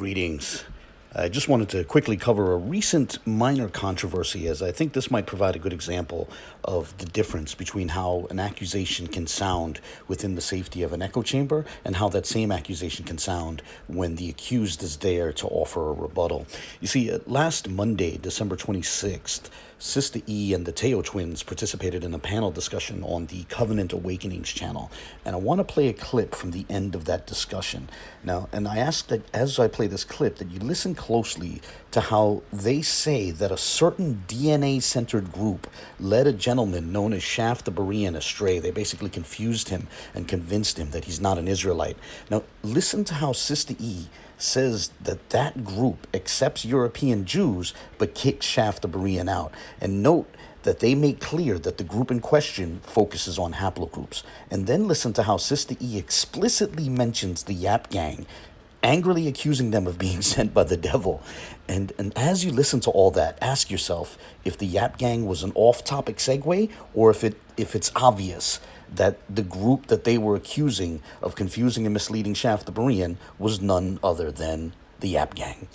Greetings. I just wanted to quickly cover a recent minor controversy, as I think this might provide a good example of the difference between how an accusation can sound within the safety of an echo chamber and how that same accusation can sound when the accused is there to offer a rebuttal. You see, last Monday, December 26th, Sista E and the Teo twins participated in a panel discussion on the Covenant Awakenings channel, and I want to play a clip from the end of that discussion. Now, and I ask that as I play this clip that you listen closely to how they say that a certain DNA-centered group led a gentleman known as Shaff the Berean astray. They basically confused him and convinced him that he's not an Israelite. Now, listen to how Sista E says that that group accepts European Jews but kicks Shaff the Berean out. And note that they make clear that the group in question focuses on haplogroups. And then listen to how Sista E explicitly mentions the YAP gang, angrily accusing them of being sent by the devil. And as you listen to all that, ask yourself if the YAP gang was an off-topic segue or if it's obvious that the group that they were accusing of confusing and misleading Shaff the Berean was none other than the YAP gang.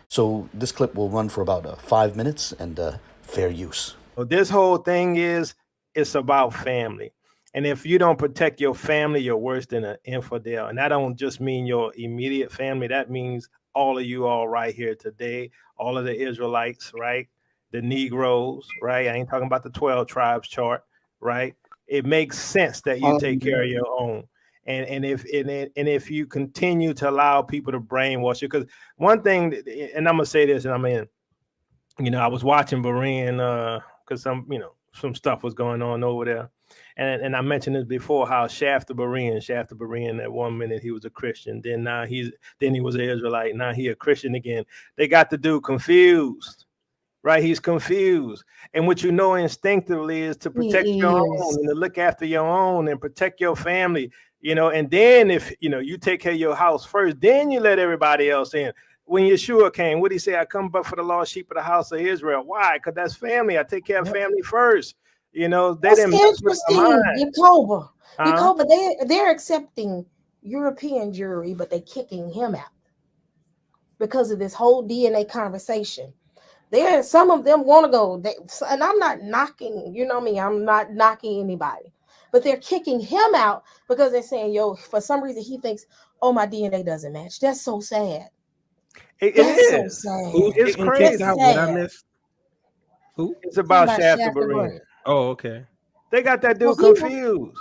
So this clip will run for about 5 minutes and fair use. So this whole thing it's about family. And if you don't protect your family, you're worse than an infidel. And I don't just mean your immediate family. That means all of you all right here today, all of the Israelites, right? The Negroes, right? I ain't talking about the 12 tribes chart, right? It makes sense that you take care of your own. And if you continue to allow people to brainwash you, because one thing, and I'm gonna say this, and I was watching Berean because some stuff was going on over there. And I mentioned this before, how Shaff the Berean, at 1 minute he was a Christian, then he was an Israelite, now he a Christian again. They got the dude confused. Right, he's confused, and what you know instinctively is to protect your own and to look after your own and protect your family. And then if you take care of your house first, then you let everybody else in. When Yeshua came, what did he say? I come but for the lost sheep of the house of Israel. Why? Because that's family. I take care of family first. They that's didn't interesting. Yakoba, they're accepting European jury, but they're kicking him out because of this whole DNA conversation. Some of them want to go, and I'm not knocking, I'm not knocking anybody, but they're kicking him out because they're saying, for some reason he thinks, oh, my DNA doesn't match. That's so sad. That's so sad. It's crazy. What I missed? Who? It's about Shaff the Berean. Oh, okay. They got that dude confused.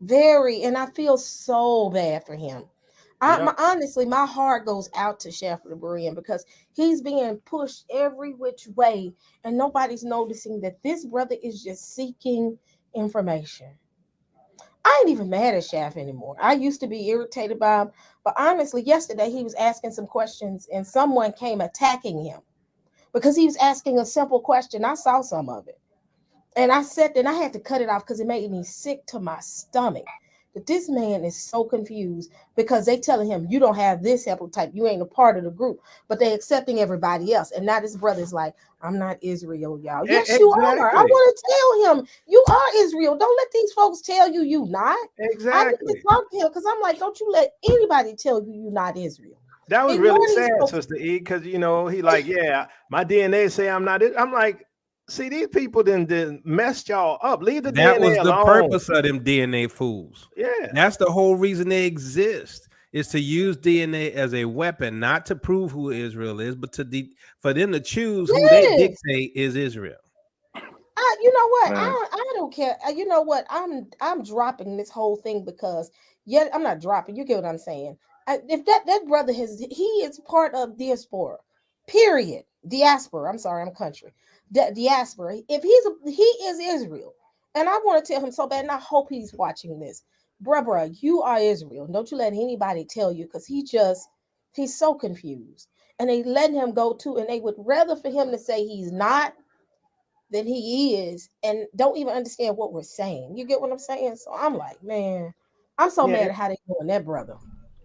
And I feel so bad for him. Honestly, my heart goes out to Shaff the Berean because he's being pushed every which way, and nobody's noticing that this brother is just seeking information. I ain't even mad at Shaff anymore. I used to be irritated by him, but honestly, yesterday he was asking some questions, and someone came attacking him because he was asking a simple question. I saw some of it, and I said that I had to cut it off because it made me sick to my stomach. That this man is so confused because they telling him you don't have this haplotype, you ain't a part of the group, but they accepting everybody else. And now this brother's like, I'm not Israel, y'all. Yes, exactly. You are. I want to tell him you are Israel. Don't let these folks tell you you not. Exactly. I need to talk to him because I'm like, don't you let anybody tell you you're not Israel. That was really sad, Sister E, because he like, yeah, my DNA say I'm not. I'm like, see, these people didn't mess y'all up. Leave the that DNA was the alone. Purpose of them DNA fools. Yeah, that's the whole reason they exist, is to use DNA as a weapon, not to prove who Israel is, but for them to choose who they dictate is Israel. You know what? I don't care. You know what? I'm dropping this whole thing because I'm not dropping. You get what I'm saying? If that brother he is part of diaspora, period. Diaspora. I'm sorry, I'm country. Diaspora. If he is Israel, and I want to tell him so bad, and I hope he's watching this, bruh, you are Israel. Don't you let anybody tell you, because he's so confused, and they letting him go too, and they would rather for him to say he's not than he is, and don't even understand what we're saying. You get what I'm saying? So I'm like, man, I'm so mad at how they doing that, brother.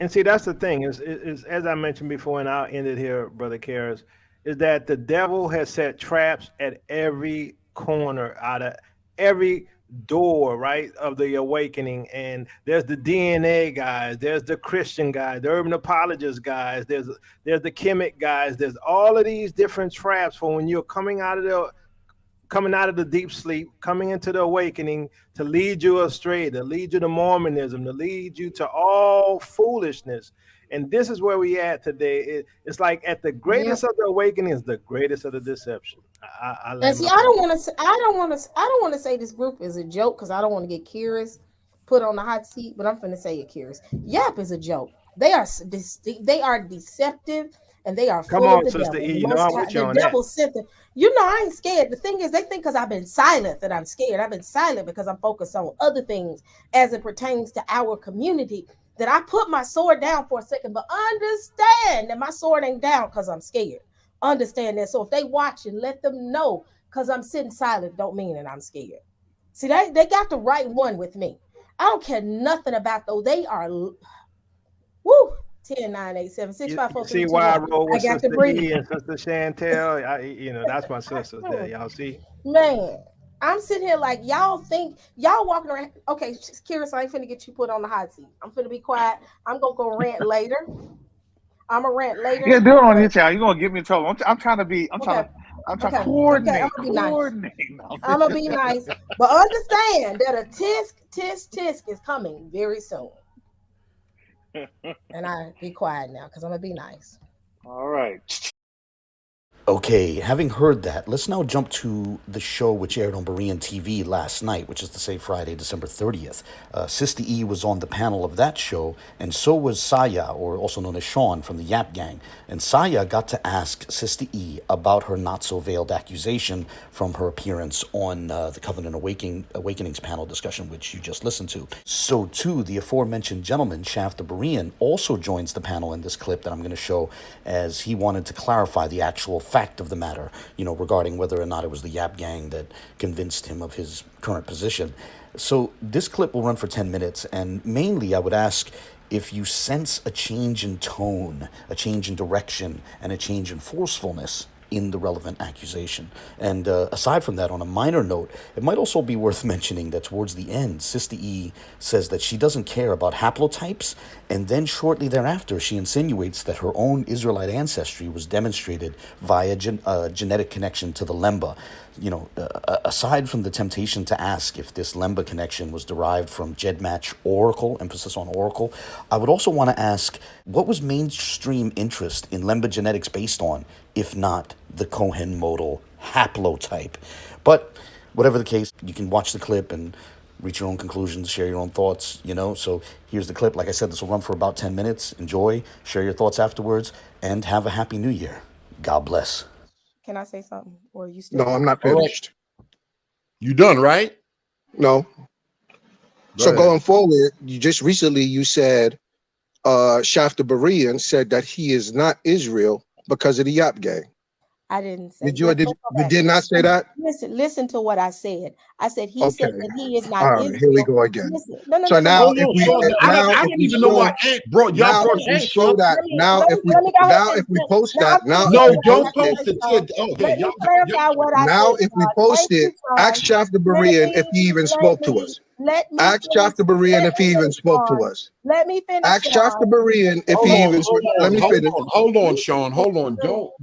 And see, that's the thing is as I mentioned before, and I'll end it here, Brother Karras, is that the devil has set traps at every corner, out of every door, right, of the awakening. And there's the DNA guys, there's the Christian guys, the urban apologist guys, there's the chemic guys, there's all of these different traps for when you're coming out of the deep sleep, coming into the awakening, to lead you astray, to lead you to Mormonism, to lead you to all foolishness. And this is where we at today. It's like at the greatest of the awakening is the greatest of the deception. And see, I don't want to say this group is a joke because I don't want to get curious, put on the hot seat. But I'm finna say it curious. YAP is a joke. They are deceptive, and they are full of the Sister devil. E, you know I'm with you on that. Devil sent them. You know I ain't scared. The thing is, they think because I've been silent that I'm scared. I've been silent because I'm focused on other things as it pertains to our community. That I put my sword down for a second, but understand that my sword ain't down because I'm scared. Understand that. So if they watch and let them know, because I'm sitting silent don't mean that I'm scared. See, they got the right one with me. I don't care nothing about those. They are woo 10 9 8 7 6 5 4 3 see 2 why I 1. roll with I got Sister to breathe. E and Sister Chantel. That's my sisters there. Y'all see? Man, I'm sitting here like y'all think y'all walking around. Okay, Kira, I ain't finna get you put on the hot seat. I'm finna be quiet. I'm gonna go rant later. I'm a rant later. Yeah, do it on your channel. You're gonna get me in trouble. I'm trying to coordinate. I'm gonna be nice. But understand that a tisk is coming very soon. And I be quiet now because I'm gonna be nice. All right. Okay, having heard that, let's now jump to the show which aired on Berean TV last night, which is to say Friday, December 30th. Sista E was on the panel of that show, and so was Saya, or also known as Sean, from the YAP gang. And Saya got to ask Sista E about her not-so-veiled accusation from her appearance on the Covenant Awakenings panel discussion, which you just listened to. So, too, the aforementioned gentleman, Shaff the Berean, also joins the panel in this clip that I'm going to show, as he wanted to clarify the actual fact of the matter, regarding whether or not it was the YAP gang that convinced him of his current position. So this clip will run for 10 minutes, and mainly I would ask if you sense a change in tone, a change in direction, and a change in forcefulness in the relevant accusation. And aside from that, on a minor note, it might also be worth mentioning that towards the end, Sista E says that she doesn't care about haplotypes, and then shortly thereafter, she insinuates that her own Israelite ancestry was demonstrated via genetic connection to the Lemba. Aside from the temptation to ask if this Lemba connection was derived from Jedmatch Oracle, emphasis on Oracle, I would also want to ask, what was mainstream interest in Lemba genetics based on, if not the Cohen modal haplotype? But whatever the case, you can watch the clip and reach your own conclusions, share your own thoughts, So here's the clip. Like I said, this will run for about 10 minutes. Enjoy, share your thoughts afterwards, and have a happy new year. God bless. Can I say something? Or are you still? No, I'm not finished. You done, right? No. So going forward, you said Shaff the Berean said that he is not Israel because of the YAP gang. I didn't say. You did not say that? Listen to what I said. I said he said that he is not Israel. Here we go again. Listen, so now, I don't even know why Ant brought y'all brought Ant up. If we post that, don't post it. Okay, now if we post it, ask Shaff the Berean if he even spoke to us. Ask Shaff the Berean if he even spoke to us. Let me finish. Ask Shaff the Berean if he even spoke. Let me finish. Hold on, Sean. Hold on.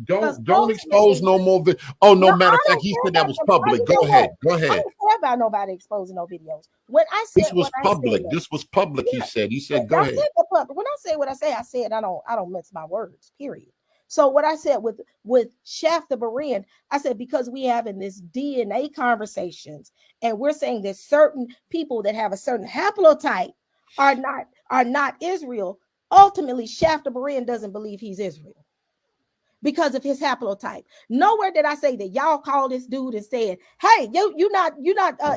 Don't expose no more. No, matter of fact, he said that was public. Go ahead. I don't care about nobody exposing no videos. When I said this was public. This was public. He said. Go ahead. When I say what I say, I said I don't mince my words. Period. So what I said with Shaff the Berean, I said because we having this DNA conversations and we're saying that certain people that have a certain haplotype are not Israel. Ultimately, Shaff the Berean doesn't believe he's Israel because of his haplotype. Nowhere did I say that y'all called this dude and said, "Hey, you're not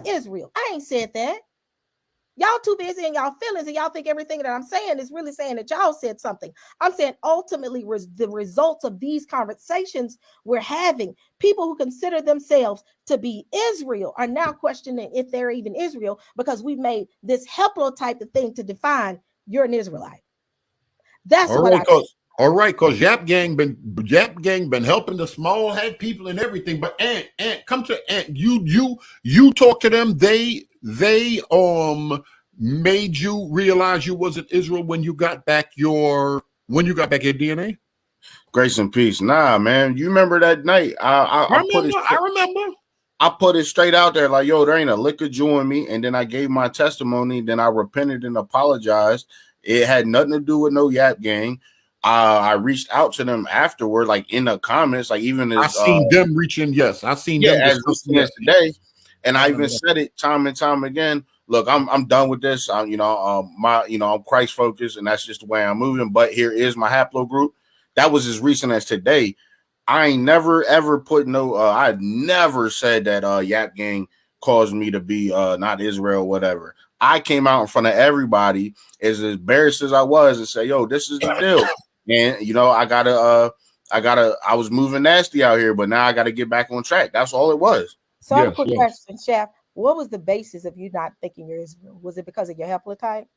Israel." I ain't said that. Y'all too busy in y'all feelings and y'all think everything that I'm saying is really saying that y'all said something. I'm saying ultimately the results of these conversations we're having, people who consider themselves to be Israel are now questioning if they're even Israel because we've made this haplotype the thing to define you're an Israelite. That's all what I think. All right, because YAP gang been helping the small head people and everything. But Ant, come to Ant. You talk to them. They they made you realize you wasn't Israel when you got back your DNA? Grace and peace. Nah, man. You remember that night? I remember. I put it straight out there like, yo, there ain't a lick of Jew in me. And then I gave my testimony. Then I repented and apologized. It had nothing to do with no YAP gang. I reached out to them afterward, like in the comments, like even as I seen them reaching. Yes, I seen them as today. And I even said it time and time again. Look, I'm done with this. I'm Christ focused, and that's just the way I'm moving. But here is my haplogroup. That was as recent as today. I ain't never ever put no. I never said that YAP gang caused me to be not Israel, whatever. I came out in front of everybody as embarrassed as I was and say, "Yo, this is the deal." And I was moving nasty out here, but now I gotta get back on track. That's all it was. So I have a quick question, Shaff. What was the basis of you not thinking you're Israel? Was it because of your haplotype?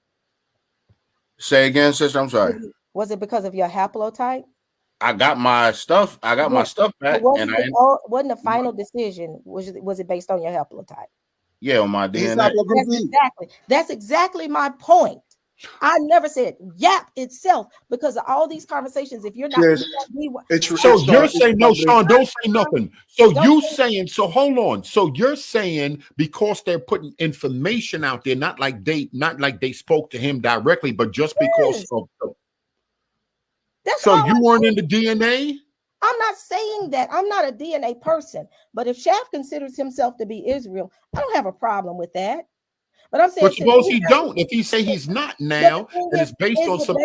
Say again, sister. I'm sorry. Was it because of your haplotype? I got my stuff. I got my stuff back. Wasn't the final decision? Was it based on your haplotype? Yeah, on my DNA. That's exactly my point. I never said YAP itself because of all these conversations. If you're not, so you're saying no, Sean. Don't say nothing. So you saying so? Hold on. So you're saying because they're putting information out there, not like they spoke to him directly, but just because of. So you weren't in the DNA. I'm not saying that. I'm not a DNA person. But if Shaff considers himself to be Israel, I don't have a problem with that. But I'm saying, but suppose he don't. If he say he's not now, and it's based on some.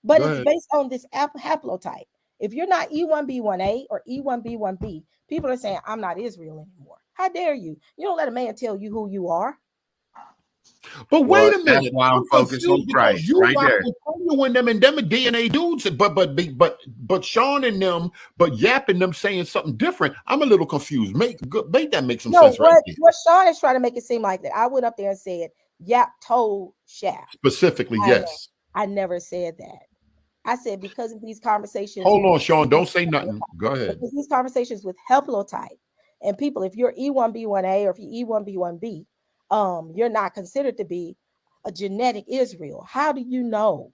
But it's based on this haplotype. If you're not E1B1A or E1B1B, people are saying I'm not Israel anymore. How dare you? You don't let a man tell you who you are. But wait a minute. That's why I'm focused on Christ right there. When them and them are DNA dudes, but Sean and them, but YAP and them saying something different. I'm a little confused. Make that make some sense, right? What Sean is trying to make it seem like that. I went up there and said YAP told Shaff specifically. Yes, I never said that. I said because of these conversations. Hold on, Sean. Don't say nothing. Go ahead. Because these conversations with haplotype and people, if you're E1B1A or if you're E1B1B. You're not considered to be a genetic Israel. How do you know?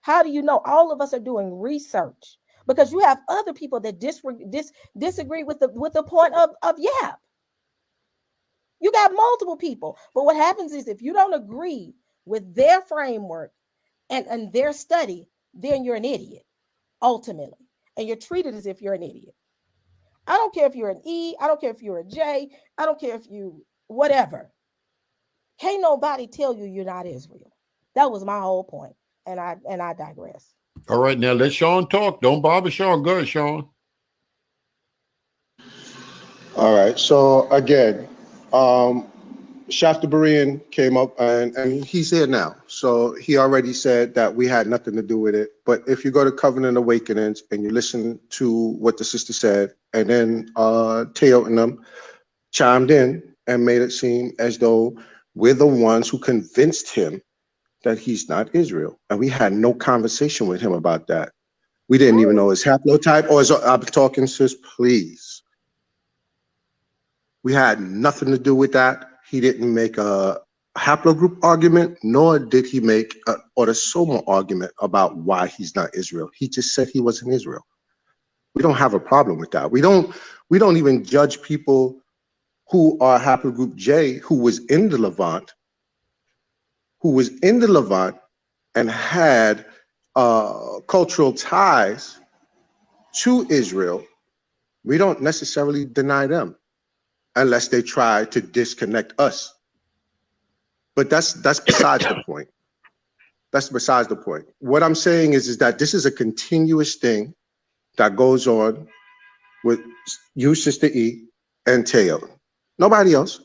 How do you know? All of us are doing research because you have other people that disagree with the point of YAP. You got multiple people, but what happens is if you don't agree with their framework and their study, then you're an idiot ultimately, and you're treated as if you're an idiot. I don't care if you're an E. I don't care if you're a J. I don't care if you. Whatever. Can't nobody tell you you're not Israel. That was my whole point, and I digress. All right, now let Sean talk. Don't bother Sean. Go ahead, Sean. All right. So again, Shaff the Berean came up, and he's here now. So he already said that we had nothing to do with it. But if you go to Covenant Awakenings and you listen to what the sister said, and then Teo and them chimed in and made it seem as though we're the ones who convinced him that he's not Israel. And we had no conversation with him about that. We didn't even know his haplotype or his, I'm talking, sis, please. We had nothing to do with that. He didn't make a haplogroup argument, nor did he make an autosomal argument about why he's not Israel. He just said he wasn't Israel. We don't have a problem with that. We don't even judge people who are haplogroup J, who was in the Levant, and had cultural ties to Israel. We don't necessarily deny them unless they try to disconnect us. But that's besides the point. That's besides the point. What I'm saying is that this is a continuous thing that goes on with you, Sister E, and Teo. Nobody else.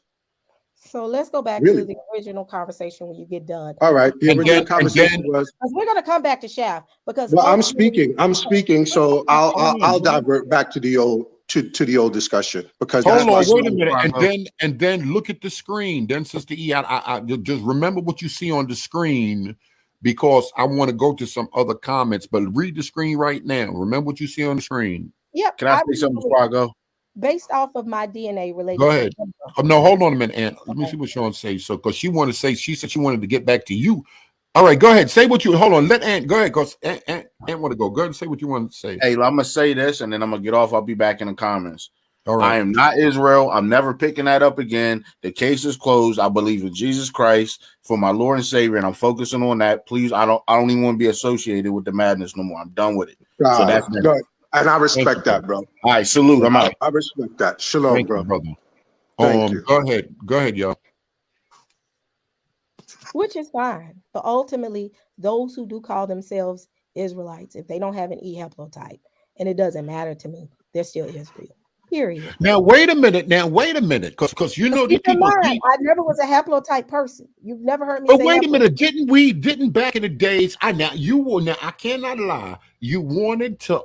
So let's go back to the original conversation when you get done. All right. The original conversation was. We're going to come back to Shaff because. Well, I'm speaking. So I'll divert back to the old discussion because. Hold on, wait a minute, and then look at the screen. Then, Sister E, I just remember what you see on the screen because I want to go to some other comments. But read the screen right now. Remember what you see on the screen. Yep. Can I say something before I go? based off of my DNA related. Go ahead. No, hold on a minute, Aunt. Let me see what Sean says. So, because she said she wanted to get back to you. All right, go ahead. Say what you. Hold on. Let Aunt go ahead. Because Aunt want to go. Go ahead and say what you want to say. Hey, I'm gonna say this, and then I'm gonna get off. I'll be back in the comments. All right. I am not Israel. I'm never picking that up again. The case is closed. I believe in Jesus Christ for my Lord and Savior, and I'm focusing on that. Please, I don't even want to be associated with the madness no more. I'm done with it. So that's good. And I respect that, bro. All right, salute. I'm out. I respect that. Shalom, Thank bro. you, brother. Thank you. Go ahead, y'all. Which is fine, but ultimately, those who do call themselves Israelites, if they don't have an haplotype, and it doesn't matter to me, they're still Israel. Period. Now wait a minute. Because you know these people. I never was a haplotype person. You've never heard me. But say wait a minute, didn't back in the days? I cannot lie. You wanted to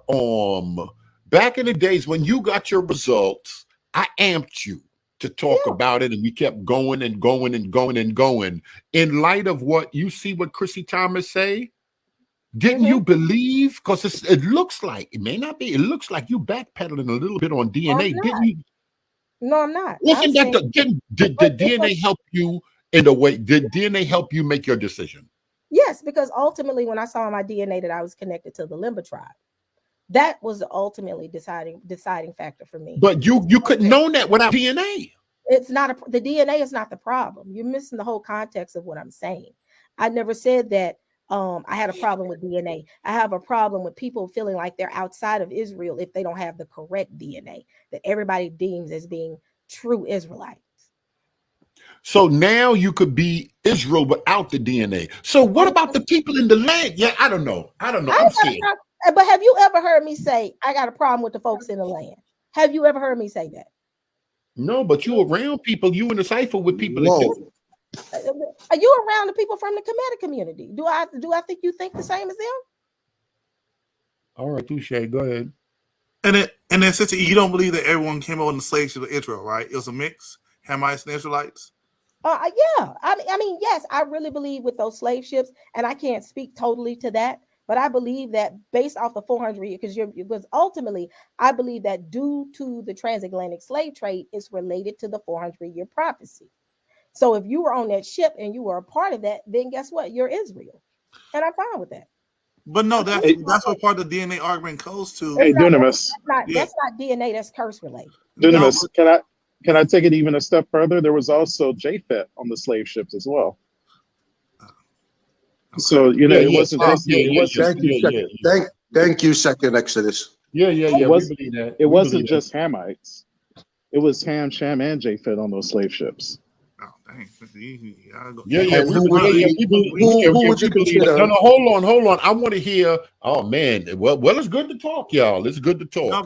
back in the days when you got your results, I amped you to talk about it, and we kept going and going and going and going. In light of what you see, what Chrissy Thomas say. Didn't you believe? Because it looks like, it may not be, it looks like you backpedaling a little bit on DNA, didn't you? No, I'm not. Wasn't did DNA help you in a way? Did DNA help you make your decision? Yes, because ultimately when I saw in my DNA that I was connected to the Limba tribe, that was the ultimately deciding factor for me. But you couldn't know that without DNA. It's not the DNA is not the problem. You're missing the whole context of what I'm saying. I never said that I had a problem with DNA. I have a problem with people feeling like they're outside of Israel if they don't have the correct DNA that everybody deems as being true Israelites. So now you could be Israel without the DNA. So what about the people in the land? Yeah, I don't know. I'm scared. But have you ever heard me say I got a problem with the folks in the land? Have you ever heard me say that? No, but you around people. You in the cipher with people. Are you around the people from the Kemetic community? Do I think you think the same as them? All right, touche. Go ahead. And then, Sister, you don't believe that everyone came over in the slave ship of Israel, right? It was a mix, Hamites and Israelites. Yeah. I mean, yes, I really believe with those slave ships, and I can't speak totally to that, but I believe that based off the 400 years, because ultimately, I believe that due to the transatlantic slave trade, it's related to the 400-year prophecy. So if you were on that ship and you were a part of that, then guess what? You're Israel. And I'm fine with that. But no, that's what part of the DNA argument goes to. Hey, Dunamis. That's not DNA, that's curse related. Dunamis, can I take it even a step further? There was also Japhet on the slave ships as well. So, it wasn't just... Thank you, Second Exodus. It wasn't just Hamites. It was Ham, Shem, and Japhet on those slave ships. Oh, dang. Who would you consider? No, hold on. I want to hear. Oh man, well, it's good to talk, y'all. It's good to talk.